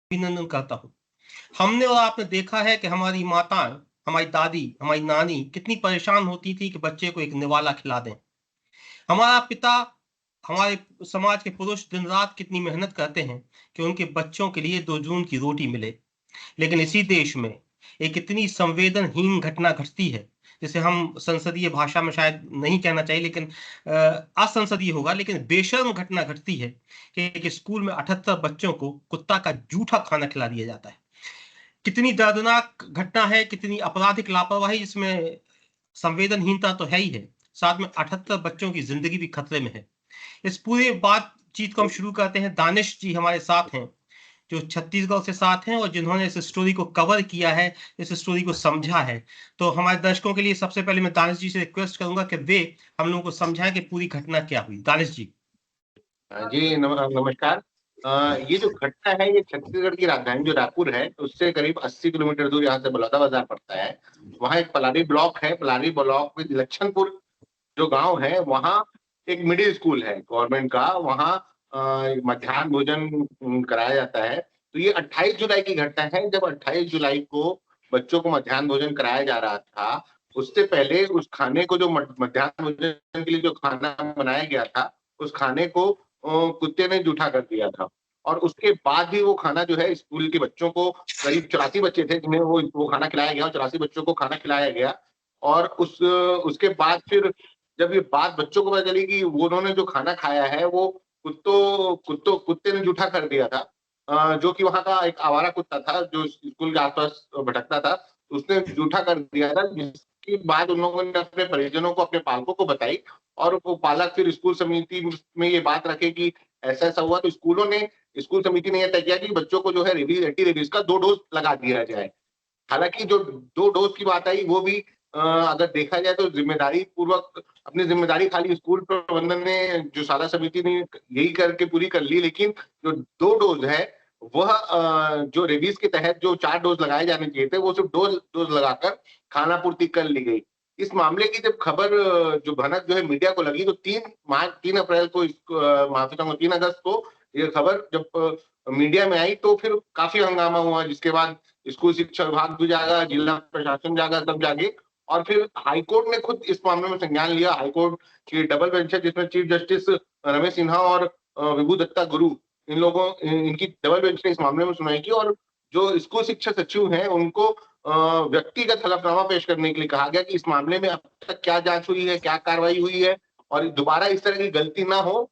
अभिनंदन करता हूँ। हमने और आपने देखा है कि हमारी माताएं, हमारी दादी, हमारी नानी कितनी परेशान होती थी कि बच्चे को एक निवाला खिला दें। हमारा पिता, हमारे समाज के पुरुष दिन रात कितनी मेहनत करते हैं कि उनके बच्चों के लिए 2 जून की रोटी मिले। लेकिन इसी देश में एक इतनी संवेदनहीन घटना घटती है, जिसे हम संसदीय भाषा में शायद नहीं कहना चाहिए, लेकिन असंसदीय होगा, लेकिन बेशर्म घटना घटती है कि एक स्कूल में 78 बच्चों को कुत्ता का जूठा खाना खिला दिया जाता है। कितनी दर्दनाक घटना है, कितनी आपराधिक लापरवाही, इसमें संवेदनहीनता तो है ही है, साथ में 78 बच्चों की जिंदगी भी खतरे में है। इस पूरे बातचीत को हम शुरू करते हैं। दानिश जी हमारे साथ हैं, जो छत्तीसगढ़ से साथ हैं और जिन्होंने इस स्टोरी को कवर किया है, इस स्टोरी को समझा है। तो हमारे दर्शकों के लिए सबसे पहले मैं दानिश जी से रिक्वेस्ट करूंगा कि वे हम लोगों को समझाएं कि पूरी घटना क्या हुई। दानिश जी। जी नमस्कार। ये जो घटना है ये छत्तीसगढ़ की राजधानी जो रायपुर है उससे करीब 80 किलोमीटर दूर यहाँ से बलौदाबाजार पड़ता है। वहाँ एक पलारी ब्लॉक है। पलारी ब्लॉक में लक्षणपुर जो गांव है वहाँ एक मिडिल स्कूल है गवर्नमेंट का। वहाँ मध्याह्न भोजन कराया जाता है। तो ये 28 जुलाई की घटना है, जब 28 जुलाई को बच्चों को मध्याह्न भोजन कराया जा रहा था। उससे पहले उस खाने को, जो मध्याह्न भोजन के लिए जो खाना बनाया गया था, उस खाने को कुत्ते ने जूठा कर दिया था। और उसके बाद भी वो खाना जो है स्कूल के बच्चों को, करीब 84 बच्चे थे जिन्हें वो खाना खिलाया गया, 84 बच्चों को खाना खिलाया गया। और उसके बाद फिर जब ये बात बच्चों को पता चली कि उन्होंने जो खाना खाया है वो कुत्ते ने जूठा कर दिया था, जो कि वहां का एक आवारा कुत्ता था जो स्कूल के आसपास भटकता था, उसने जूठा कर दिया था। जिसके बाद उन लोगों ने अपने परिजनों को, अपने पालकों को बताई और वो पालक फिर स्कूल समिति में ये बात रखे कि ऐसा ऐसा हुआ। तो स्कूल समिति ने यह तय किया कि बच्चों को जो है रेबीज, एंटी रेबीज का 2 डोज लगा दिया जाए। हालांकि जो 2 डोज की बात आई वो भी अगर देखा जाए तो जिम्मेदारी पूर्वक, अपनी जिम्मेदारी खाली स्कूल प्रबंधन ने, जो शाला समिति ने यही करके पूरी कर ली। लेकिन जो 2 डोज है वह जो रेबीज के तहत जो 4 डोज लगाए जाने चाहिए थे वो सिर्फ डोज लगाकर खानापूर्ति कर ली गई। इस मामले की जब खबर जो भनक जो है मीडिया को लगी तो 3 अप्रैल को, माफी चाहूंगा 3 अगस्त को ये खबर जब मीडिया में आई तो फिर काफी हंगामा हुआ। जिसके बाद स्कूल शिक्षा विभाग भी जागा, जिला प्रशासन जागा, सब जागे। और फिर हाईकोर्ट ने खुद इस मामले में संज्ञान लिया। हाईकोर्ट की डबल बेंच है जिसमें चीफ जस्टिस रमेश सिन्हा और विभू दत्ता गुरु, इनकी डबल बेंच ने इस मामले में सुनवाई की। और जो स्कूल शिक्षा सचिव हैं उनको व्यक्तिगत हलफनामा पेश करने के लिए कहा गया कि इस मामले में अब तक क्या जांच हुई है, क्या कार्रवाई हुई है, और दोबारा इस तरह की गलती ना हो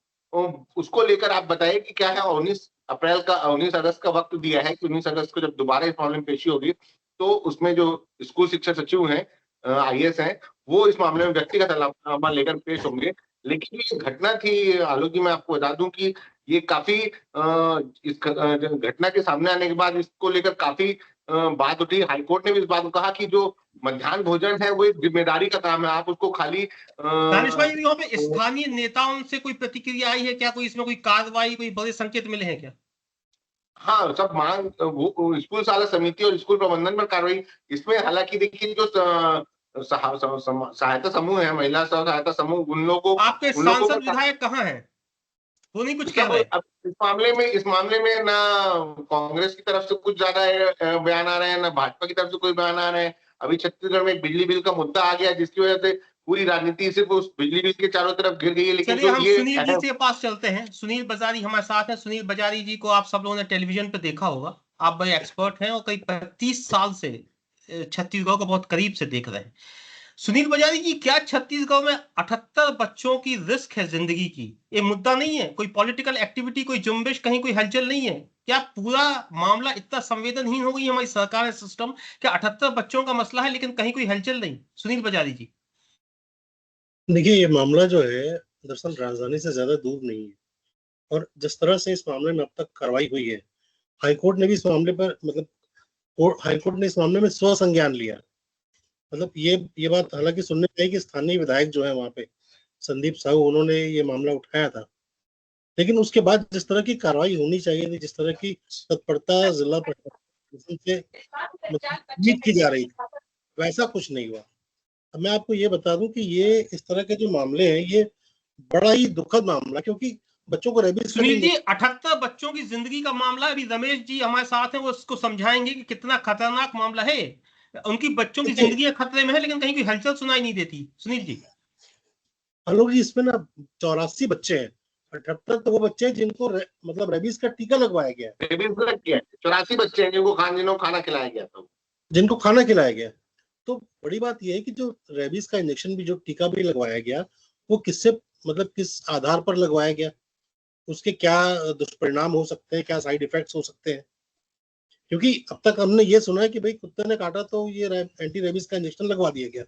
उसको लेकर आप बताइए कि क्या है। 19 अगस्त का वक्त दिया है कि 19 अगस्त को जब दोबारा इस मामले में पेशी होगी तो उसमें जो स्कूल शिक्षा सचिव हैं, IAS हैं, वो इस मामले में व्यक्तिगत हलफनामा लेकर पेश होंगे। लेकिन ये घटना थी आलोक जी, मैं आपको बता दूं कि ये काफी इस घटना के सामने आने के बाद इसको लेकर काफी बात उठी। हाईकोर्ट ने भी इस बात को कहा कि जो मध्याह्न भोजन है वो एक जिम्मेदारी का काम है, आप उसको खाली दानिश भाई, यहाँ पे स्थानीय नेताओं से कोई प्रतिक्रिया आई है क्या? कोई इसमें कोई कार्रवाई, कोई बड़े संकेत मिले हैं क्या? हाँ, सब मांग वो स्कूल शाला समिति और स्कूल प्रबंधन पर कार्रवाई। इसमें हालांकि देखिए जो सहायता समूह है, महिला स्व सहायता समूह, उन लोगों आपके सांसद पर विधायक कहाँ हैं? वो नहीं कुछ कह सब रहे? अब इस मामले में ना कांग्रेस की तरफ से कुछ ज्यादा बयान आ रहे हैं, ना भाजपा की तरफ से कोई बयान आ रहे हैं। अभी छत्तीसगढ़ में एक बिजली बिल का मुद्दा आ गया जिसकी वजह से पूरी राजनीति सिर्फ उस बिजली बिल के चारों तरफ घिर गई है। लेकिन चलिए जो हम ये सुनील जी से पास चलते हैं। सुनील बजारी हमारे साथ हैं। सुनील बजारी जी को आप सब लोगों ने टेलीविजन पे देखा होगा। आप बड़े एक्सपर्ट हैं और कई 35 साल से छत्तीसगढ़ को बहुत करीब से देख रहे हैं। सुनील बजारी जी, क्या छत्तीसगढ़ में 78 बच्चों की रिस्क है जिंदगी की? ये मुद्दा नहीं है? कोई पॉलिटिकल एक्टिविटी, कोई जुम्बिश, कहीं कोई हलचल नहीं है क्या? पूरा मामला इतना संवेदनहीन हो गई हमारी सरकार, सिस्टम? क्या 78 बच्चों का मसला है लेकिन कहीं कोई हलचल नहीं? सुनील बजारी जी। देखिए, ये मामला जो है दरअसल राजधानी से ज्यादा दूर नहीं है। और जिस तरह से इस मामले में अब तक कार्रवाई हुई है, हाईकोर्ट ने भी इस मामले पर हाईकोर्ट ने इस मामले में स्व संज्ञान लिया। मतलब ये बात हालांकि सुनने में आई कि स्थानीय विधायक जो है वहां पे संदीप साहू, उन्होंने ये मामला उठाया था। लेकिन उसके बाद जिस तरह की कार्रवाई होनी चाहिए थी, जिस तरह की तत्परता जिला प्रशासन से उम्मीद की जा रही थी, वैसा कुछ नहीं हुआ। अब मैं आपको ये बता दूं कि ये इस तरह के जो मामले हैं ये बड़ा ही दुखद मामला, क्योंकि बच्चों को रेबीज का सुनील जी, 78 बच्चों की जिंदगी का मामला है। अभी रमेश जी हमारे साथ हैं, वो इसको समझाएंगे कि कितना खतरनाक मामला है। उनकी बच्चों की देखिए जिंदगी खतरे में है, लेकिन कहीं कोई हलचल सुनाई नहीं देती। सुनील जी, आलोक जी, इसमें ना 84 बच्चे हैं। 78 तो वो बच्चे हैं जिनको मतलब रेबीज का टीका लगवाया गया है, रेबीज लग गया है। 84 बच्चे हैं जिनको खाना खिलाया गया था। जिनको खाना खिलाया गया। तो बड़ी बात यह है कि जो रेबीज का इंजेक्शन भी, जो टीका भी लगवाया गया, वो किससे मतलब किस आधार पर लगवाया गया, उसके क्या दुष्परिणाम हो सकते हैं, क्या साइड इफेक्ट्स हो सकते हैं। क्योंकि अब तक हमने ये सुना है कि भाई कुत्ते ने काटा तो ये एंटी रेबीज का इंजेक्शन लगवा दिया गया।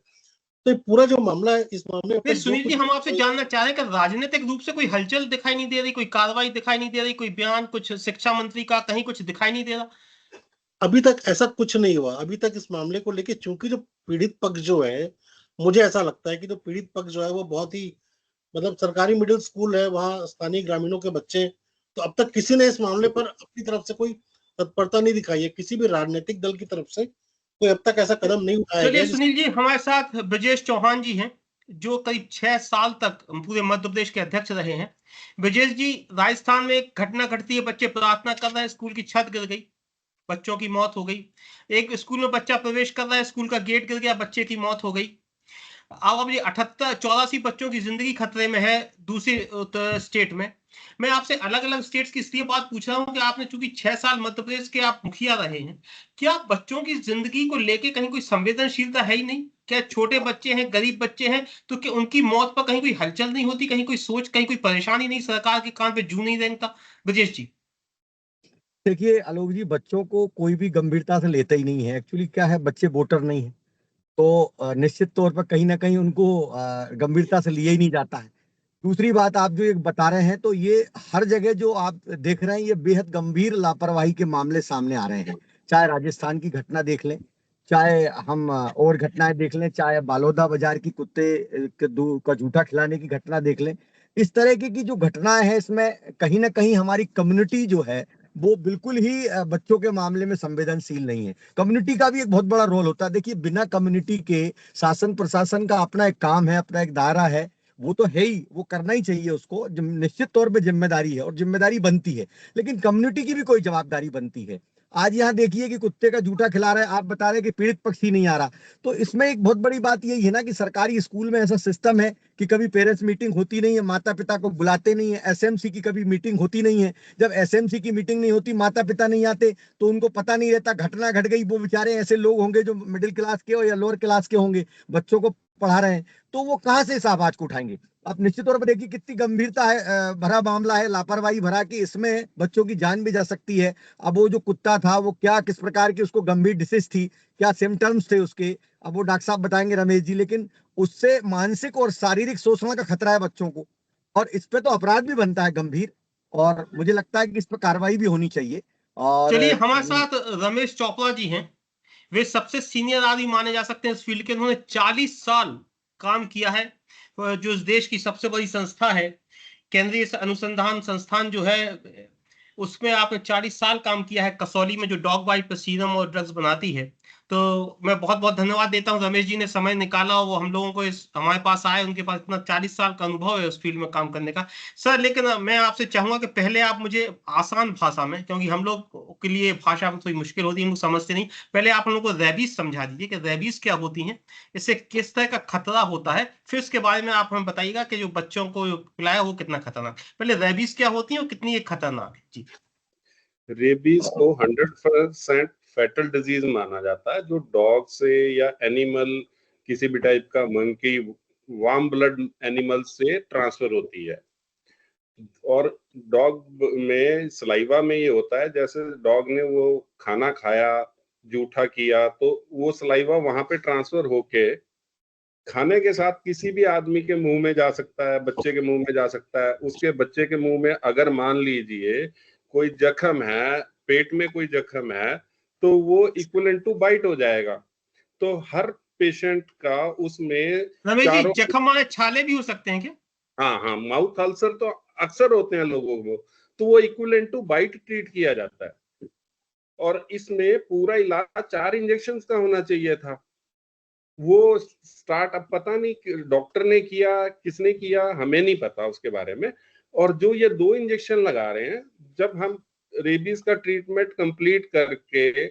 तो ये पूरा जो मामला है, इस मामले में अब फिर तक जो सुनील जी, कुछ हम आपसे जानना चाह रहे हैं कि राजनीतिक रूप से कोई हलचल दिखाई नहीं दे रही, कोई कार्रवाई दिखाई नहीं दे रही, कोई बयान कुछ शिक्षा मंत्री का कहीं कुछ दिखाई नहीं दे रहा? अभी तक ऐसा कुछ नहीं हुआ। अभी तक इस मामले को लेके, चूंकि जो पीड़ित पक्ष जो है, मुझे ऐसा लगता है कि जो पीड़ित पक्ष जो है वो बहुत ही मतलब सरकारी मिडिल स्कूल है, वहाँ स्थानीय ग्रामीणों के बच्चे हैं। तो अब तक किसी ने इस मामले पर अपनी तरफ से कोई तत्परता नहीं दिखाई है, किसी भी राजनीतिक दल की तरफ से कोई अब तक ऐसा कदम नहीं उठाया चलिए गया सुनील जी, हमारे साथ ब्रजेश चौहान जी हैं, जो करीब 6 साल तक पूरे मध्य प्रदेश के अध्यक्ष रहे हैं। ब्रजेश जी, राजस्थान में एक घटना घटती है, बच्चे प्रार्थना कर रहे हैं, स्कूल की छत गिर गई, बच्चों की मौत हो गई। एक स्कूल में बच्चा प्रवेश कर रहा है, स्कूल का गेट गिर गया, बच्चे की मौत हो गई। अब ये 84 बच्चों की जिंदगी खतरे में है दूसरे स्टेट में। मैं आपसे अलग अलग स्टेट्स की इसलिए बात पूछ रहा हूँ कि आपने चूंकि 6 साल मध्य प्रदेश के आप मुखिया रहे हैं, क्या बच्चों की जिंदगी को लेके कहीं कोई संवेदनशीलता है ही नहीं? क्या छोटे बच्चे हैं, गरीब बच्चे हैं, तो क्या उनकी मौत पर कहीं कोई हलचल नहीं होती, कहीं कोई सोच, कहीं कोई परेशानी नहीं, सरकार के कान पे जू नहीं रेंगता? ब्रजेश जी। देखिए आलोक जी, बच्चों को कोई भी गंभीरता से लेता ही नहीं है। एक्चुअली क्या है, बच्चे वोटर नहीं है, तो निश्चित तौर पर कहीं ना कहीं उनको गंभीरता से लिया ही नहीं जाता है। दूसरी बात, आप जो एक बता रहे हैं, तो ये हर जगह जो आप देख रहे हैं, ये बेहद गंभीर लापरवाही के मामले सामने आ रहे हैं। चाहे राजस्थान की घटना देख लें, चाहे हम और घटनाएं देख लें, चाहे बालोदा बाजार की कुत्ते का जूठा खिलाने की घटना देख लें। इस तरह की जो घटनाएं हैं, इसमें कहीं ना कहीं हमारी कम्युनिटी जो है वो बिल्कुल ही बच्चों के मामले में संवेदनशील नहीं है। कम्युनिटी का भी एक बहुत बड़ा रोल होता है। देखिए, बिना कम्युनिटी के शासन प्रशासन का अपना एक काम है, अपना एक दायरा है, वो तो है ही, वो करना ही चाहिए उसको, निश्चित तौर पे जिम्मेदारी है और जिम्मेदारी बनती है। लेकिन कम्युनिटी की भी कोई जवाबदारी बनती है। आज यहाँ देखिए कि कुत्ते का जूठा खिला रहे हैं, आप बता रहे हैं कि पीड़ित पक्ष ही नहीं आ रहा। तो इसमें एक बहुत बड़ी बात यही है ना कि सरकारी स्कूल में ऐसा सिस्टम है कि कभी पेरेंट्स मीटिंग होती नहीं है, माता पिता को बुलाते नहीं है। एसएमसी की कभी मीटिंग होती नहीं है। जब एसएमसी की मीटिंग नहीं होती, माता पिता नहीं आते, तो उनको पता नहीं रहता घटना घट गई। वो बेचारे ऐसे लोग होंगे जो मिडिल क्लास के हो या लोअर क्लास के होंगे, बच्चों को पढ़ा रहे हैं, तो वो कहाँ से इस आवाज को उठाएंगे? आप निश्चित तौर पर देखिए कितनी गंभीरता है, भरा मामला है, लापरवाही भरा, कि इसमें बच्चों की जान भी जा सकती है। अब वो जो कुत्ता था, वो क्या किस प्रकार की उसको गंभीर डिसीज थी, क्या सिम्टम्स थे उसके, अब वो डॉक्टर साहब बताएंगे, रमेश जी। लेकिन उससे मानसिक और शारीरिक शोषण का खतरा है बच्चों को, और इस पे तो अपराध भी बनता है गंभीर, और मुझे लगता है कि इस पर कार्रवाई भी होनी चाहिए। और चलिए, हमारे साथ रमेश चोपड़ा जी हैं। वे सबसे सीनियर आदमी माने जा सकते हैं इस फील्ड के। उन्होंने 40 साल काम किया है। जो इस देश की सबसे बड़ी संस्था है, केंद्रीय अनुसंधान संस्थान जो है, उसमें आपने 40 साल काम किया है, कसौली में, जो डॉग बाइट पर सीरम और ड्रग्स बनाती है। तो मैं बहुत बहुत धन्यवाद देता हूं, रमेश जी ने समय निकाला और वो हम लोगों को हमारे पास आए। उनके पास इतना 40 साल का अनुभव है उस फील्ड में काम करने का। सर, लेकिन मैं आपसे चाहूंगा कि पहले आप मुझे आसान भाषा में, क्योंकि हम लोग के लिए भाषा में थोड़ी मुश्किल होती है, हम लोग समझते नहीं, पहले आप हम लोग को रेबीज समझा दीजिए कि रेबीज क्या होती है, इससे किस तरह का खतरा होता है। फिर इसके बारे में आप हमें बताइएगा कि जो बच्चों को पिलाया वो कितना खतरनाक। पहले रेबीज क्या होती है और कितनी ये खतरनाक है जी। रेबीज को 100% फैटल डिजीज माना जाता है, जो डॉग से या एनिमल किसी भी टाइप का मंकी, वार्म ब्लड एनिमल से ट्रांसफर होती है। और डॉग में सलाइवा में ये होता है, जैसे डॉग ने वो खाना खाया, जूठा किया, तो वो सलाइवा वहां पे ट्रांसफर होके खाने के साथ किसी भी आदमी के मुंह में जा सकता है, बच्चे के मुंह में जा सकता है। उसके बच्चे के मुंह में अगर मान लीजिए कोई जख्म है, पेट में कोई जख्म है, तो वो इक्विवेलेंट टू बाइट हो जाएगा। तो हर पेशेंट का उसमें रमेश जी, चारों, जख्म माने छाले भी हो सकते हैं क्या? हाँ हाँ, माउथ अल्सर तो अक्सर होते हैं लोगों को, तो वो इक्विवेलेंट टू बाइट ट्रीट किया जाता है। और इसमें पूरा इलाज 4 इंजेक्शन का होना चाहिए था। वो स्टार्ट अब पता नहीं डॉक्टर ने किया, किसने किया, हमें नहीं पता उसके बारे में। और जो ये 2 इंजेक्शन लगा रहे हैं, जब हम रेबीज का ट्रीटमेंट कंप्लीट करके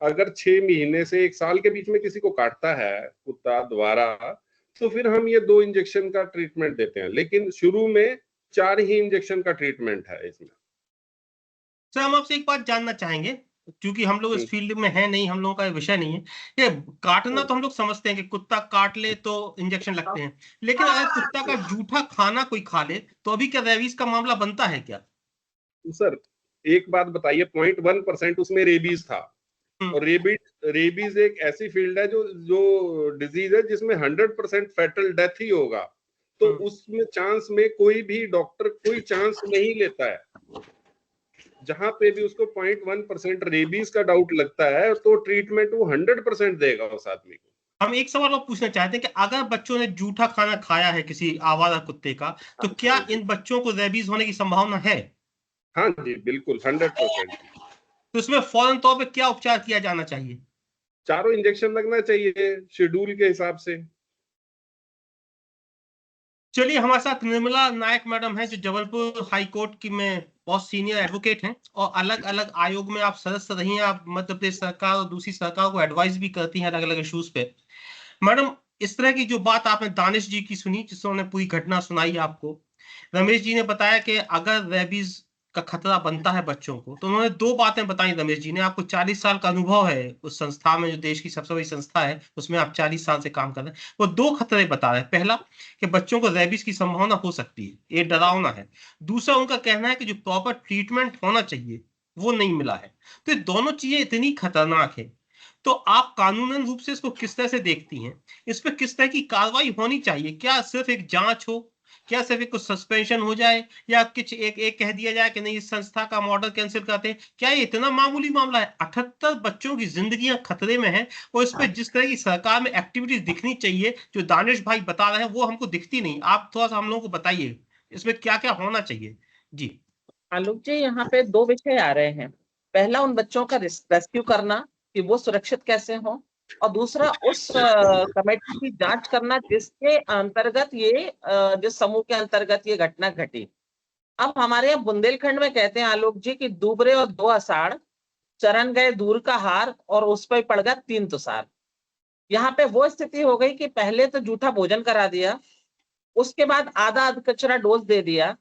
अगर 6 महीने से 1 साल के बीच में किसी को काटता है कुत्ता द्वारा, तो फिर हम ये 2 इंजेक्शन का ट्रीटमेंट देते हैं, लेकिन शुरू में 4 ही इंजेक्शन का ट्रीटमेंट है इसमें। सर हम आपसे एक बात जानना चाहेंगे, क्योंकि हम लोग इस फील्ड में है नहीं, हम लोगों का विषय नहीं है। ये काटना तो हम लोग समझते हैं कि कुत्ता काट ले तो इंजेक्शन लगते हैं, लेकिन अगर कुत्ता का जूठा खाना कोई खा ले तो अभी क्या रेबीज का मामला बनता है क्या? तो सर एक बात बताइए, 0.1% उसमें रेबीज था, और रेबीज एक ऐसी फील्ड है जो डिजीज है जिसमें 100% फैटल डेथ ही होगा, तो उसमें चांस में कोई भी डॉक्टर कोई चांस नहीं लेता है। जहां पे भी उसको 0.1% रेबीज का डाउट लगता है तो ट्रीटमेंट वो 100% देगा उस आदमी को। हम एक सवाल और पूछना चाहते हैं कि अगर बच्चों ने जूठा खाना खाया है किसी आवारा कुत्ते का, तो क्या इन बच्चों को रेबीज होने की संभावना है? हाँ जी बिल्कुल 100%। तो इसमें फौरन तौर पे क्या उपचार किया जाना चाहिए? चारों इंजेक्शन लगना चाहिए शेड्यूल के हिसाब से। चलिए, हमारे साथ निर्मला नायक मैडम है, जो जबलपुर हाई कोर्ट की में बहुत सीनियर एडवोकेट हैं और अलग अलग आयोग में आप सदस्य रही हैं। आप मध्य प्रदेश सरकार और दूसरी सरकार को एडवाइस भी करती हैं अलग अलग इश्यूज पे। मैडम, इस तरह की जो बात आपने दानिश जी की सुनी, जिसने पूरी घटना सुनाई आपको, रमेश जी ने बताया कि अगर रेबीज का खतरा बनता है बच्चों को, तो उन्होंने 2 बातें बताई। रमेश जी ने, आपको 40 साल का अनुभव है उस संस्था में, जो देश की सबसे बड़ी संस्था है, उसमें आप 40 साल से काम कर रहे हैं। वो 2 खतरे बता रहे हैं। पहला कि बच्चों को रेबीज की संभावना हो सकती है, ये डरावना है। दूसरा, उनका कहना है कि जो प्रॉपर ट्रीटमेंट होना चाहिए वो नहीं मिला है। तो ये दोनों चीजें इतनी खतरनाक है, तो आप कानूनन रूप से इसको किस तरह से देखती हैं? इस पे किस तरह की कार्रवाई होनी चाहिए? क्या सिर्फ एक जांच हो, क्या सिर्फ एक सस्पेंशन हो जाए, या कुछ एक कह दिया जाए कि नहीं, इस संस्था का मॉडल कैंसिल करते हैं? क्या ये इतना मामूली मामला है? 78 बच्चों की जिंदगियां खतरे में हैं, और इस पे जिस तरह की सरकार में एक्टिविटीज दिखनी चाहिए, जो दानिश भाई बता रहे हैं, वो हमको दिखती नहीं। आप थोड़ा सा हम लोगों को बताइए इसमें क्या क्या होना चाहिए। जी आलोक जी, यहाँ पे 2 विषय आ रहे हैं। पहला, उन बच्चों का रेस्क्यू करना कि वो सुरक्षित कैसे हो, और दूसरा उस कमेटी की जांच करना जिसके अंतर्गत ये जिस समूह के अंतर्गत ये घटना घटी। अब हमारे यहाँ बुंदेलखंड में कहते हैं आलोक जी कि दूबरे और 2 आषाढ़, चरण गए दूर का हार और उस पर पड़ गया 3 तुषार। यहाँ पे वो स्थिति हो गई कि पहले तो जूठा भोजन करा दिया, उसके बाद आधा कचरा डोज दे दिया।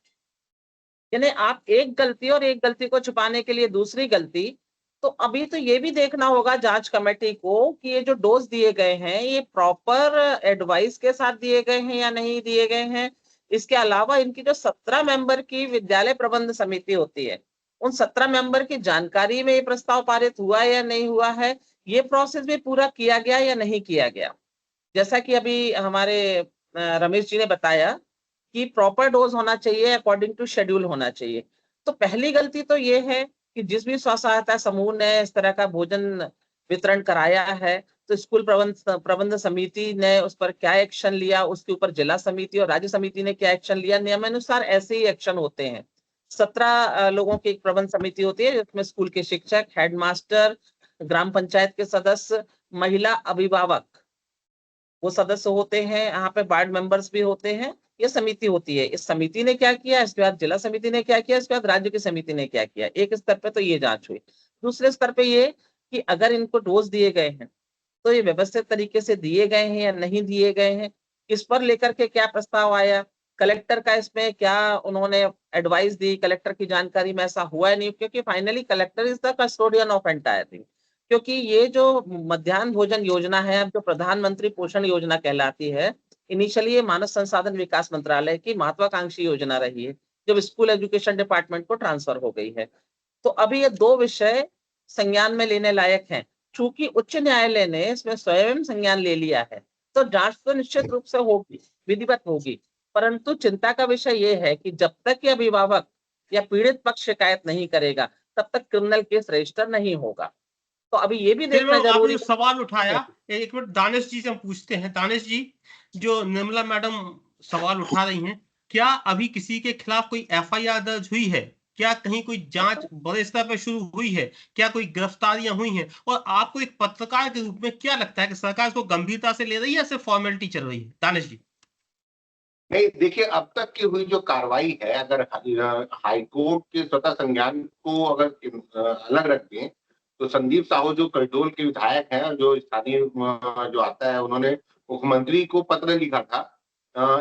यानी आप एक गलती और एक गलती को छुपाने के लिए दूसरी गलती। तो अभी तो ये भी देखना होगा जांच कमेटी को कि ये जो डोज दिए गए हैं ये प्रॉपर एडवाइस के साथ दिए गए हैं या नहीं दिए गए हैं। इसके अलावा इनकी जो 17 मेंबर की विद्यालय प्रबंध समिति होती है, उन 17 मेंबर की जानकारी में ये प्रस्ताव पारित हुआ है या नहीं हुआ है, ये प्रोसेस भी पूरा किया गया या नहीं किया गया। जैसा कि अभी हमारे रमेश जी ने बताया कि प्रॉपर डोज होना चाहिए, अकॉर्डिंग टू शेड्यूल होना चाहिए। तो पहली गलती तो ये है कि जिस भी स्व सहायता समूह ने इस तरह का भोजन वितरण कराया है, तो स्कूल प्रबंध समिति ने उस पर क्या एक्शन लिया, उसके ऊपर जिला समिति और राज्य समिति ने क्या एक्शन लिया। नियमानुसार ऐसे ही एक्शन होते हैं। 17 लोगों की एक प्रबंध समिति होती है, जिसमें स्कूल के शिक्षक, हेडमास्टर, ग्राम पंचायत के सदस्य, महिला अभिभावक वो सदस्य होते हैं। यहाँ पे वार्ड मेंबर्स भी होते हैं। ये समिति होती है। इस समिति ने क्या किया, इसके बाद जिला समिति ने क्या किया, इसके बाद राज्य की समिति ने क्या किया। एक स्तर पे तो ये जांच हुई। दूसरे स्तर पे ये कि अगर इनको डोज दिए गए हैं तो ये व्यवस्थित तरीके से दिए गए हैं या नहीं दिए गए हैं, इस पर लेकर के क्या प्रस्ताव आया, कलेक्टर का इसमें क्या उन्होंने एडवाइस दी, कलेक्टर की जानकारी में ऐसा हुआ है नहीं, क्योंकि finally collector is the custodian of entire thing. क्योंकि ये जो मध्याह्न भोजन योजना है, अब जो प्रधानमंत्री पोषण योजना कहलाती है, इनिशियली ये मानव संसाधन विकास मंत्रालय की महत्वाकांक्षी योजना रही है, जब स्कूल एजुकेशन डिपार्टमेंट को ट्रांसफर हो गई है। तो अभी ये 2 विषय संज्ञान में लेने लायक हैं। चूंकि उच्च न्यायालय ने इसमें स्वयं संज्ञान ले लिया है, तो जांच तो निश्चित रूप से होगी, विधिवत होगी। परंतु चिंता का विषय ये है कि जब तक ये अभिभावक या पीड़ित पक्ष शिकायत नहीं करेगा, तब तक क्रिमिनल केस रजिस्टर नहीं होगा। तो अभी ये भी देखना आपने जरूरी जो सवाल उठाया, एक मिनट दानिश जी से हम पूछते हैं। दानिश जी, जो निर्मला मैडम सवाल उठा रही हैं, क्या अभी किसी के खिलाफ कोई एफआईआर दर्ज हुई है? क्या कहीं कोई जांच बड़े स्तर पर शुरू हुई है? क्या कोई गिरफ्तारियां हुई हैं? और आपको एक पत्रकार के रूप में क्या लगता है कि सरकार इसको गंभीरता से ले रही है या सिर्फ फॉर्मेलिटी चल रही है? दानिश जी। नहीं, देखिए अब तक की हुई जो कार्रवाई है, अगर हाईकोर्ट के स्वतः संज्ञान को अगर अलग रख दें, तो संदीप साहू जो करडोल के विधायक हैं, जो स्थानीय जो आता है, उन्होंने मुख्यमंत्री को पत्र लिखा था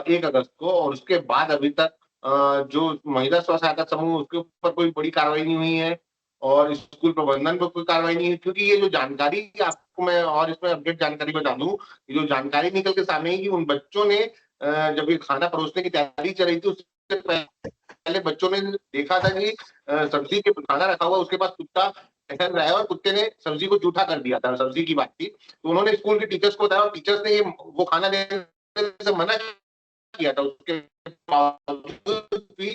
1 अगस्त को, और उसके बाद अभी तक जो महिला स्व सहायता समूह, उसके ऊपर कोई बड़ी कार्रवाई नहीं हुई है, और स्कूल प्रबंधन पर कोई कार्रवाई नहीं है, क्योंकि ये जो जानकारी आपको मैं और इसमें अपडेट जानकारी बता दूं, जो जानकारी निकल के सामने है कि उन बच्चों ने जब ये खाना परोसने की तैयारी चल रही थी, उससे पहले बच्चों ने देखा था कि सब्जी के खाना रखा हुआ, उसके बाद कुत्ता टहल रहा है और कुत्ते ने सब्जी को जूठा कर दिया था, सब्जी की बात थी। तो उन्होंने स्कूल के टीचर्स को बताया और टीचर्स ने ये वो खाना देने से मना किया था। उसके बावजूद भी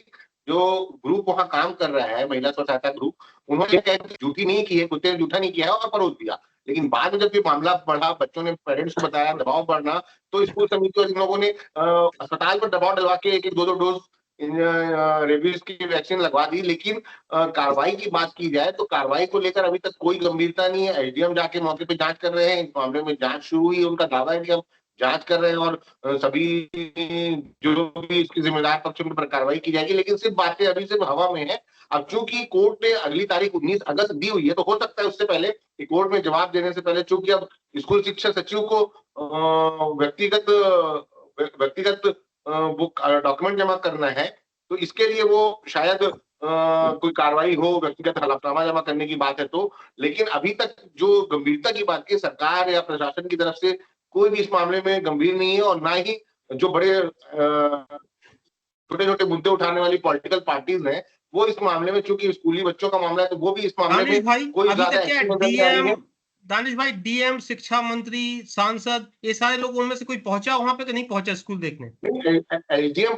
जो ग्रुप वहां काम कर रहा है, महिला स्व सहायता ग्रुप, उन्होंने जूठी नहीं की है, कुत्ते ने जूठा नहीं किया है और परोस दिया। लेकिन बाद में जब ये मामला बढ़ा, बच्चों ने पेरेंट्स को बताया, दबाव बढ़ना, तो स्कूल समिति और इन लोगों ने अस्पताल पर दबाव डलवा के 1-1, 2-2 डोज रेबीज की वैक्सीन लगवा दी। लेकिन कार्रवाई की बात की जाए तो कार्रवाई को लेकर अभी तक कोई गंभीरता नहीं है। एसडीएम जाके मौके पे जांच कर रहे हैं, इस मामले में जांच शुरू हुई है, उनका दावा है कि हम जांच कर रहे हैं और सभी जो भी इसके जिम्मेदार पक्षों पर कार्रवाई की जाएगी। लेकिन सिर्फ बातें अभी सिर्फ हवा में है। अब चूंकि कोर्ट ने अगली तारीख 19 अगस्त दी हुई है, तो हो सकता है उससे पहले कोर्ट में जवाब देने से पहले, चूंकि अब स्कूल शिक्षा सचिव को व्यक्तिगत वो डॉक्यूमेंट जमा करना है, तो इसके लिए वो शायद कोई कार्रवाई हो, व्यक्तिगत हलफनामा जमा करने की बात है तो। लेकिन अभी तक जो गंभीरता की बात की सरकार या प्रशासन की तरफ से, कोई भी इस मामले में गंभीर नहीं है, और ना ही जो बड़े छोटे छोटे मुद्दे उठाने वाली पॉलिटिकल पार्टीज हैं, वो इस मामले में, चूंकि स्कूली बच्चों का मामला है, तो वो भी इस मामले दानिश में भाई, कोई अभी ज्यादा तक क्या एक्टिव नजर नहीं आ रही है। दानिश भाई, डीएम, शिक्षा मंत्री, सांसद, ये सारे लोग, उनमें से कोई पहुंचा वहां पे कि नहीं पहुंचा स्कूल देखने? एसडीएम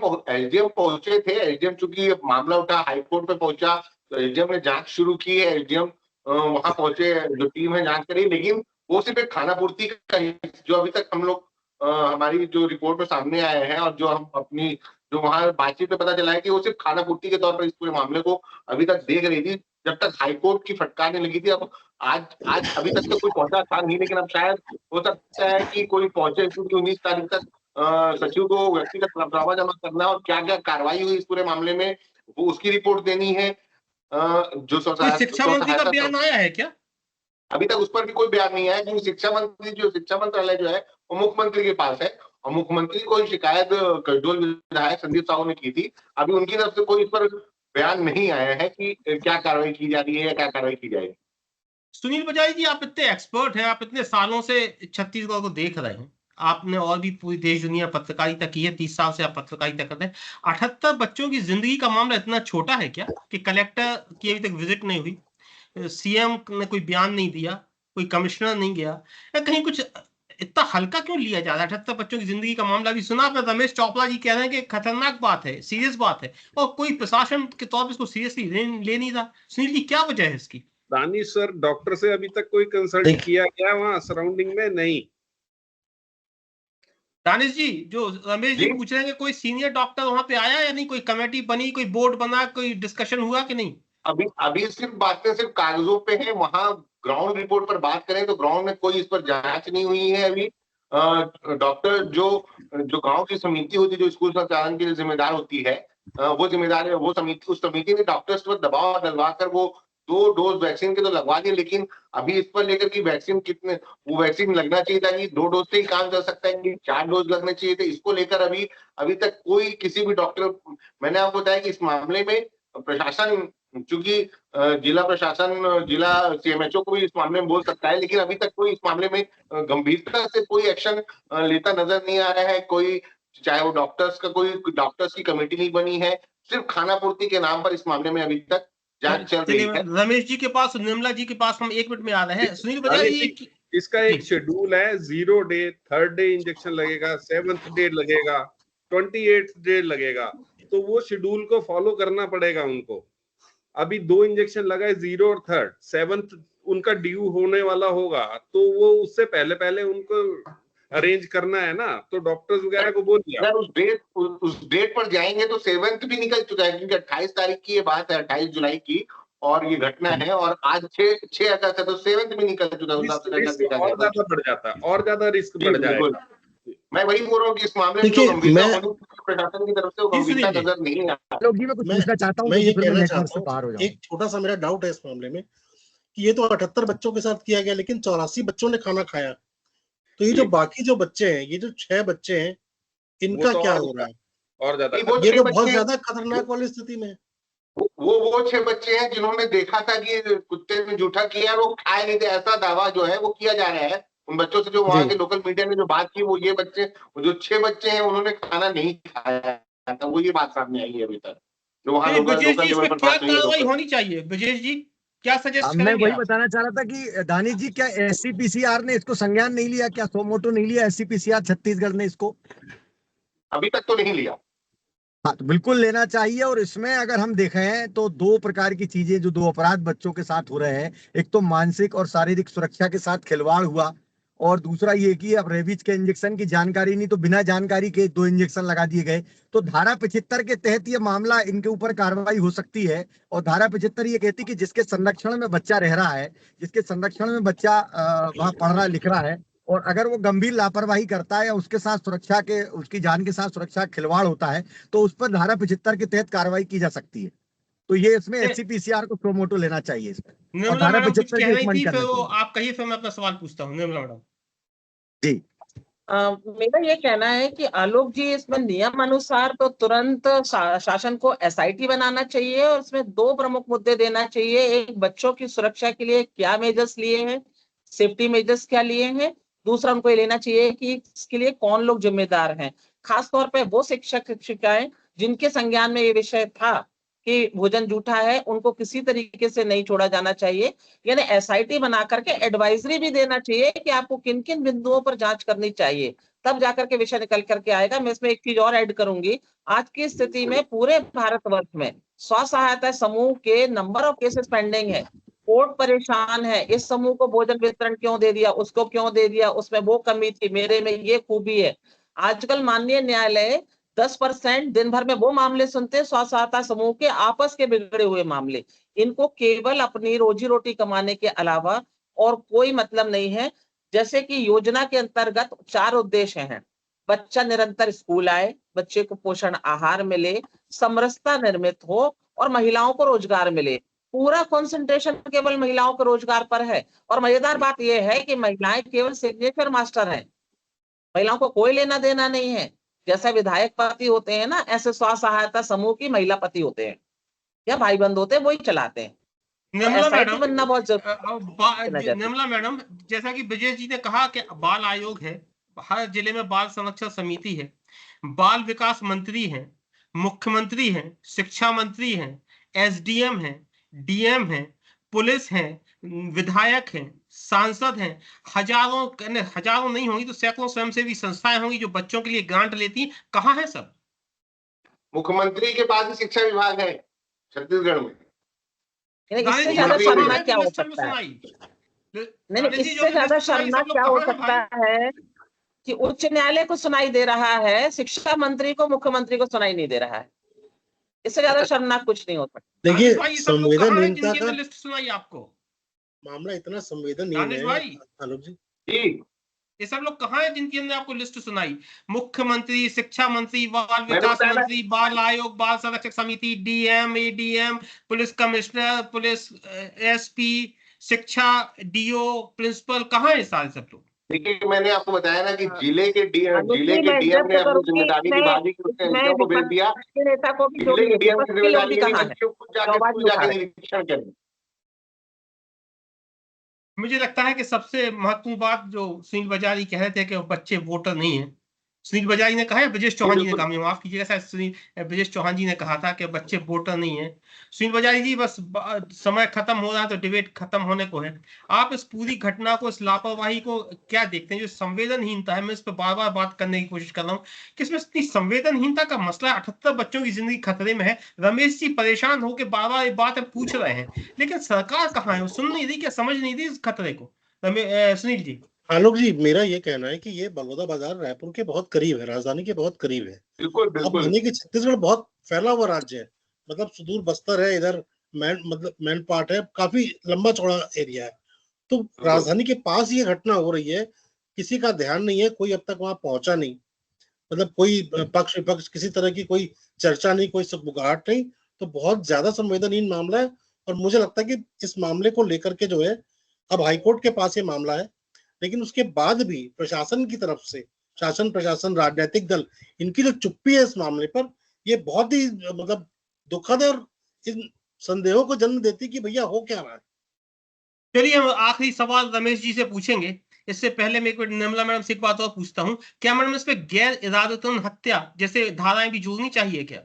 पहुंचे थे। एसडीएम चूंकि मामला उठा, हाईकोर्ट पे पहुंचा, तो एसडीएम ने जांच शुरू की है। एसडीएम वहां पहुंचे, जो टीम है जांच करी, लेकिन वो सिर्फ एक खानापूर्ति का, जो अभी तक हम लोग हमारी जो रिपोर्ट में सामने आए हैं, और जो हम अपनी जो वहां बातचीत में पता चला है कि वो सिर्फ खानापूर्ति के तौर पर इस पूरे मामले को अभी तक देख रही थी, जब तक हाईकोर्ट की फटकारने लगी थी। अब आज अभी तक तो कोई पहुंचा था नहीं, लेकिन अब शायद हो सकता है कि कोई पहुंचे, क्योंकि 19 तारीख तक सचिव को व्यक्तिगत हलफनामा जमा करना है, और क्या क्या कार्रवाई हुई इस पूरे मामले में, वो उसकी रिपोर्ट देनी है। जो कोई शिक्षा मंत्री का बयान आया है क्या? अभी तक उस पर भी कोई बयान नहीं आया, क्योंकि शिक्षा मंत्रालय जो है वो मुख्यमंत्री के पास है, और मुख्यमंत्री को शिकायत करडोल विधायक संदीप साहू ने की थी। अभी उनकी तरफ से कोई इस पर बयान नहीं आया है कि क्या कार्रवाई की जा रही है या क्या कार्रवाई की जाएगी। सुनील बजाज जी, आप इतने एक्सपर्ट हैं, आप इतने सालों से छत्तीसगढ़ को देख रहे हैं, आपने और भी पूरी देश दुनिया पत्रकारिता की है, 30 साल से आप पत्रकारिता करते हैं। 78 बच्चों की जिंदगी का मामला इतना छोटा है क्या कि कलेक्टर की अभी तक विजिट नहीं हुई, सीएम ने कोई बयान नहीं दिया, कोई कमिश्नर नहीं गया, या कहीं कुछ इतना हल्का क्यों लिया जा रहा है 78 बच्चों की जिंदगी का मामला? भी सुना आपने, रमेश चोपड़ा जी कह रहे हैं कि खतरनाक बात है, सीरियस बात है, और कोई प्रशासन के तौर पर इसको सीरियसली ले नहीं रहा। सुनील जी, क्या वजह है इसकी? दानिश सर, डॉक्टर से अभी तक कोई कंसल्ट किया गया वहां सराउंडिंग में? नहीं। दानिश जी, जो रमेश जी पूछ रहे हैं कि कोई सीनियर डॉक्टर वहां पे आया या नहीं, कोई कमेटी बनी, कोई बोर्ड बना, कोई डिस्कशन हुआ कि नहीं? अभी सिर्फ बातें सिर्फ कागजों पे हैं। वहां ग्राउंड रिपोर्ट पर बात करें तो ग्राउंड में कोई इस पर जांच नहीं हुई है अभी। डॉक्टर जो गांव की समिति होती है, जो स्कूल संचालन के लिए जिम्मेदार होती है, वो जिम्मेदार है, वो समिति, उस समिति ने डॉक्टर्स पर दबाव डलवा कर वो 2 डोज वैक्सीन के तो लगवा दिए, लेकिन अभी इस पर लेकर कि वैक्सीन कितने, वो वैक्सीन लगना चाहिए था कि 2 डोज से ही काम चल सकता है कि 4 डोज लगने चाहिए थे, इसको लेकर अभी तक कोई किसी भी डॉक्टर, मैंने आपको बताया कि इस मामले में प्रशासन, चूंकि जिला प्रशासन, जिला सीएमएचओ को भी इस मामले में बोल सकता है, लेकिन अभी तक कोई इस मामले में गंभीरता से कोई एक्शन लेता नजर नहीं आ रहा है। कोई, चाहे वो कोई डॉक्टर्स की कमेटी नहीं बनी है, सिर्फ खानापूर्ति के नाम पर इस मामले में अभी तक जांच चल रही है। रमेश जी के पास, निर्मला जी के पास हम 1 मिनट में आ रहे हैं। सुनील बताइए, इसका एक शेड्यूल है, 0 डे, 3rd डे इंजेक्शन लगेगा, 7th डे लगेगा, 28th डे लगेगा, तो वो शेड्यूल को फॉलो करना पड़ेगा उनको। अभी 2 इंजेक्शन लगाए, 0 और 3rd, 7th उनका ड्यू होने वाला होगा, तो वो उससे पहले उनको अरेंज करना है ना, तो डॉक्टर्स वगैरह को बोल दिया। उस डेट पर जाएंगे तो 7th भी निकल चुका है, क्योंकि 28 तारीख की ये बात है, 28 जुलाई की, और ये घटना है, और आज 6 अगस्त है, तो 7th भी निकल चुका है। और ज्यादा बढ़ जाता है, और ज्यादा रिस्क बढ़ जाएगा। मैं वही बोल रहा हूँ कि इस मामले में जो देखिए, गंभीरता मैं- होनी चाहिए प्रशासन की तरफ से वो जी, गंभीरता सुनील जी। नजर नहीं आ रहा। लोग जी मैं कुछ पूछना चाहता हूँ मैं ये क्योंकि फिर मैं कहना नेटवर्क चाहता से बाहर हो हूँ, जाऊँ। एक छोटा सा मेरा डाउट है इस मामले में कि ये तो 78 बच्चों के साथ किया गया, लेकिन 84 बच्चों ने खाना खाया। तो ये जो जी। बाकी जो बच्चे हैं, ये जो 6 बच्चे हैं, वो इनका तो क्या हो रहा है? और ज्यादा नहीं, वो ये 6 तो बहुत बच्चे ज्यादा खतरनाक वाली स्थिति में है। वो 6 बच्चे हैं जिन्होंने देखा था कि कुत्ते ने जूठा किया और वो खाए नहीं थे, ऐसा दावा जो है वो किया जा रहा है। उन बच्चों से जो वहां जी। के लोकल मीडिया ने जो बात की, वो ये बच्चे, वो जो 6 बच्चे हैं उन्होंने खाना नहीं खाया था, वो ये बात सामने आई है अभी तक, जो वहां नहीं, ब्रजेश लोकल जी, लेवल इसमें पर क्या बात हुई है कार्रवाई लोकल। होनी चाहिए? ब्रजेश जी, क्या सजेस्ट मैं करेंगे वही आप? बताना चाह रहा था कि दानिश जी क्या SCPCR ने इसको संज्ञान नहीं लिया, क्या सोमोटो नहीं लिया SCPCR छत्तीसगढ़ ने इसको? अभी तक तो नहीं लिया। हाँ तो बिल्कुल लेना चाहिए। और इसमें अगर हम देखें तो दो प्रकार की चीजें जो दो अपराध बच्चों के साथ हो रहे हैं, एक तो मानसिक और शारीरिक सुरक्षा के साथ खिलवाड़ हुआ, और दूसरा ये कि अब रेबीज के इंजेक्शन की जानकारी नहीं तो बिना जानकारी के 2 इंजेक्शन लगा दिए गए। तो धारा 75 के तहत ये मामला इनके ऊपर कार्रवाई हो सकती है। और धारा 75 ये कहती है कि जिसके संरक्षण में बच्चा रह रहा है, जिसके संरक्षण में बच्चा वहां पढ़ रहा लिख रहा है, और अगर वो गंभीर लापरवाही करता है या उसके साथ सुरक्षा के, उसकी जान के साथ सुरक्षा खिलवाड़ होता है, तो उस पर धारा 75 के तहत कार्रवाई की जा सकती है। तो ये इसमें SCPCR को प्रोमोटो लेना चाहिए इसमें, और निर्मला धारा मैडम कुछ 75 की कहना ही रिकमेंड थी, फिर करना वो चाहिए। आप कहिए, फिर मैं अपना सवाल पूछता हूँ। निर्मला मैडम जी। मेरा ये कहना है कि आलोक जी, इसमें नियम अनुसार तो तुरंत शासन को SIT बनाना चाहिए और इसमें 2 प्रमुख मुद्दे देना चाहिए। एक, बच्चों की सुरक्षा के लिए क्या मेजर्स लिए हैं, सेफ्टी मेजर्स क्या लिए हैं। दूसरा, उनको ये लेना चाहिए कि इसके लिए कौन लोग जिम्मेदार हैं। खासतौर पर वो शिक्षक शिक्षिकाएं जिनके संज्ञान में ये विषय था कि भोजन जूठा है, उनको किसी तरीके से नहीं छोड़ा जाना चाहिए। यानी SIT बना करके एडवाइजरी भी देना चाहिए कि आपको किन किन बिंदुओं पर जांच करनी चाहिए, तब जाकर के विषय निकल करके आएगा। मैं इसमें एक चीज और ऐड करूंगी। आज की स्थिति में पूरे भारतवर्ष में स्व सहायता समूह के नंबर ऑफ केसेस पेंडिंग है। कोर्ट परेशान है, इस समूह को भोजन वितरण क्यों दे दिया, उसको क्यों दे दिया, उसमें वो कमी थी, मेरे में ये खूबी है। आजकल माननीय न्यायालय 10% दिन भर में वो मामले सुनते हैं, स्व सहायता समूह के आपस के बिगड़े हुए मामले। इनको केवल अपनी रोजी रोटी कमाने के अलावा और कोई मतलब नहीं है। जैसे कि योजना के अंतर्गत 4 उद्देश्य हैं। बच्चा निरंतर स्कूल आए, बच्चे को पोषण आहार मिले, समरसता निर्मित हो और महिलाओं को रोजगार मिले। पूरा कंसंट्रेशन केवल महिलाओं के रोजगार पर है। और मजेदार बात यह है कि महिलाएं केवल सिग्नेचर मास्टर हैं, महिलाओं को कोई लेना देना नहीं है। जैसा विधायक पति होते हैं ना, ऐसे स्व सहायता समूह की महिला पति होते हैं या भाई बंद होते हैं, वही चलाते हैं। तो निर्मला SIT मैडम बनना बहुत जरूरी है। निर्मला मैडम, जैसा कि ब्रजेश जी ने कहा कि बाल आयोग है, हर जिले में बाल संरक्षण समिति है, बाल विकास मंत्री हैं, मुख्यमंत्री हैं, शिक्षा मंत्री हैं, SDM हैं, DM हैं, पुलिस हैं, विधायक हैं, सांसद हैं, हजारों नहीं होंगी तो सैकड़ों स्वयंसेवी संस्थाएं होंगी जो बच्चों के लिए ग्रांट लेती हैं। कहाँ है सब? मुख्यमंत्री के पास ही शिक्षा विभाग है छत्तीसगढ़ में। दानिश इससे जी, ज्यादा सब कहाँ शर्मनाक है? क्या जो हो लिस्ट हमने सकता है? सुनाई, नहीं, दानिश जी, जो इससे ज्यादा लिस्ट सुनाई, सब शर्मनाक लोग क्या हो कहाँ है सकता भाई? है कि उच्च न्यायालय को सुनाई दे रहा है, शिक्षा मंत्री को, मुख्यमंत्री को सुनाई नहीं दे रहा है। इससे ज्यादा शर्मनाक कुछ नहीं हो सकता। दानिश देखिए, भाई, ये सब लोग कहाँ हैं संवेदनहीनता जिनकी का हमने लिस्ट सुनाई आपको? मामला इतना संवेदनहीन दानिश है भाई, आलोक जी। जी, ये सब लोग कहाँ हैं जिनकी हमने आपको लिस्ट सुनाई? मुख्यमंत्री, शिक्षा मंत्री, बाल मैंने विकास बताया मंत्री, बाल आयोग, बाल संरक्षक समिति, DM, ADM, police commissioner, police SP, शिक्षा DO, प्रिंसिपल, कहाँ है सारे सब लोग? देखिए, मैंने आपको बताया ना कि हाँ। जिले के मैं DM ने जब्त अपनी करूंगी, जिम्मेदारी निभाई कि उसने इसमें एसडीएम को भेज दिया। विपक्ष के नेता को भी जिले जोड़िए, के DM विपक्ष की के लोग भी जिम्मेदारी है कि कहाँ है बच्चों को जो आवाज स्कूल नहीं उठा जाके रहे। निरीक्षण करें। मुझे लगता है कि सबसे महत्वपूर्ण बात जो सुनील बजारी कह रहे थे कि बच्चे वोटर नहीं है, सुनील बजारी ने कहा है, ब्रजेश जी चौहान जी ने बिल्कुल। कहा, माफ कीजिएगा, शायद सुनील ब्रजेश चौहान जी ने कहा था कि बच्चे वोटर नहीं है। सुनील बजारी जी, बस समय खत्म हो रहा है तो डिबेट खत्म होने को है। आप इस पूरी घटना को, इस लापरवाही को क्या देखते हैं? जो संवेदनहीनता है, मैं इस पर बार बार बात करने की कोशिश कर रहा हूँ कि इसमें इतनी संवेदनहीनता का मसला, 78 बच्चों की जिंदगी खतरे में है। रमेश जी परेशान होकर बार बार ये बात पूछ रहे हैं, लेकिन सरकार कहाँ है? वो सुन नहीं रही, क्या समझ नहीं रही इस खतरे को? सुनील जी। आलोक जी, मेरा ये कहना है कि ये बलौदा बाजार रायपुर के बहुत करीब है, राजधानी के बहुत करीब है। बिल्कुल अब बिल्कुल। मानिए कि छत्तीसगढ़ बहुत फैला हुआ राज्य है, मतलब सुदूर बस्तर है, इधर मैन पार्ट है, काफी लंबा चौड़ा एरिया है। तो राजधानी के पास ये घटना हो रही है किसी का ध्यान नहीं है, कोई अब तक वहां पहुंचा नहीं, मतलब कोई पक्ष विपक्ष किसी तरह की कोई चर्चा नहीं, कोई सुगबुगाहट नहीं। तो बहुत ज्यादा संवेदनहीन मामला है। और मुझे लगता है कि इस मामले को लेकर के जो है, अब हाईकोर्ट के पास ये मामला है, लेकिन उसके बाद भी प्रशासन की तरफ से, शासन प्रशासन राजनीतिक दल, इनकी जो चुप्पी है इस मामले पर, ये बहुत ही मतलब दुखद है और इन संदेहों को जन्म देती कि भैया हो क्या रहा है। चलिए हम आखिरी सवाल रमेश जी से पूछेंगे। इससे पहले मैं एक मिनट निर्मला मैडम से एक बात और पूछता हूँ, क्या मैडम इस पे गैर इरादतन हत्या जैसे धाराएं भी जोड़नी चाहिए क्या?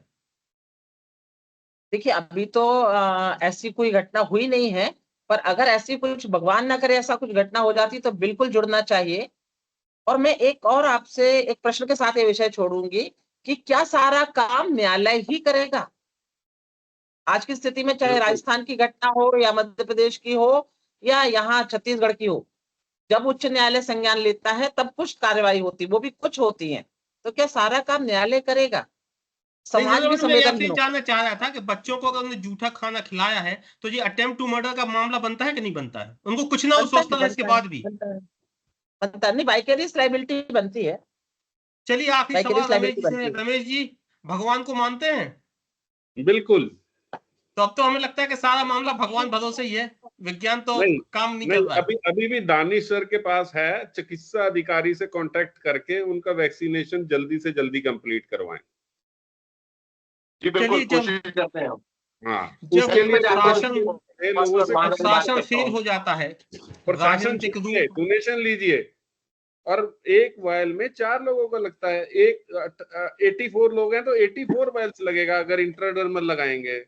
देखिए अभी तो ऐसी कोई घटना हुई नहीं है, पर अगर ऐसी कुछ, भगवान ना करे ऐसा कुछ घटना हो जाती तो बिल्कुल जुड़ना चाहिए। और मैं एक और आपसे एक प्रश्न के साथ ये विषय छोड़ूंगी कि क्या सारा काम न्यायालय ही करेगा? आज की स्थिति में चाहे राजस्थान की घटना हो या मध्य प्रदेश की हो या यहाँ छत्तीसगढ़ की हो, जब उच्च न्यायालय संज्ञान लेता है तब कुछ कार्रवाई होती, वो भी कुछ होती है। तो क्या सारा काम न्यायालय करेगा? समाज भी मैं आपसे संवेदनहीन हो। जानना चाह रहा था कि बच्चों को अगर उन्होंने जूठा खाना खिलाया है तो ये अटेम्प्ट टू मर्डर का मामला बनता है कि नहीं बनता है? उनको कुछ ना हो सोचता है इसके बाद भी। बनता नहीं, वाइकेरियस लायबिलिटी बनती है। चलिए आखिरी वाइकेरियस सवाल रमेश लायबिलिटी जी से। बनती है। रमेश जी, भगवान को मानते हैं? बिल्कुल तो अब तो हमें लगता है कि सारा मामला भगवान भरोसे ही है, विज्ञान तो नहीं। काम नहीं कर नहीं, रहा है। अभी अभी भी दानिश सर के पास है, चिकित्सा अधिकारी से कांटेक्ट करके उनका वैक्सीनेशन जल्दी से जल्दी कंप्लीट करवाएं। जी बिल्कुल, चलिए, कोशिश करते हैं हम। हाँ, जब उसके लिए शासन लोगों से शासन फेल हो जाता है, प्रशासन राजनीतिक छूटिए, रूप डोनेशन लीजिए। और एक वायल में 4 लोगों को लगता है, एक 84 लोग हैं तो 84 वायल्स लगेगा अगर इंट्राडर्मल लगाएंगे।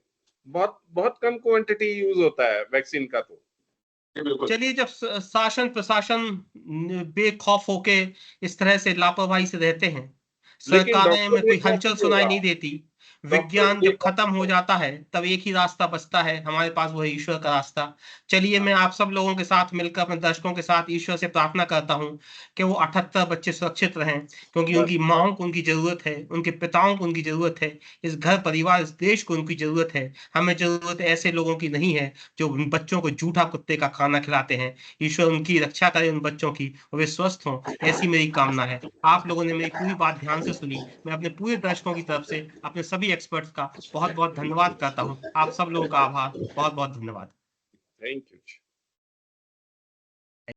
बहुत बहुत कम क्वांटिटी यूज होता है वैक्सीन का। तो चलिए, जब शासन प्रशासन बेखौफ होके इस तरह से लापरवाही से रहते हैं, लेकिन सरकारें में डॉक्टर कोई एक हलचल सुनाई नहीं देती, विज्ञान जब खत्म हो जाता है तब एक ही रास्ता बचता है हमारे पास, वो है ईश्वर का रास्ता। चलिए, मैं आप सब लोगों के साथ मिलकर, अपने दर्शकों के साथ ईश्वर से प्रार्थना करता हूँ कि वो 78 बच्चे सुरक्षित रहें, क्योंकि उनकी माओं को उनकी जरूरत है, उनके पिताओं को उनकी जरूरत है, इस घर परिवार इस देश को उनकी जरूरत है। हमें जरूरत ऐसे लोगों की नहीं है जो उन बच्चों को झूठा कुत्ते का खाना खिलाते हैं। ईश्वर उनकी रक्षा करे, उन बच्चों की, और वे स्वस्थ हों, ऐसी मेरी कामना है। आप लोगों ने मेरी पूरी बात ध्यान से सुनी। मैं अपने पूरे दर्शकों की तरफ से, अपने सभी एक्सपर्ट्स का बहुत बहुत धन्यवाद करता हूं। आप सब लोगों का आभार, बहुत बहुत धन्यवाद। Thank you.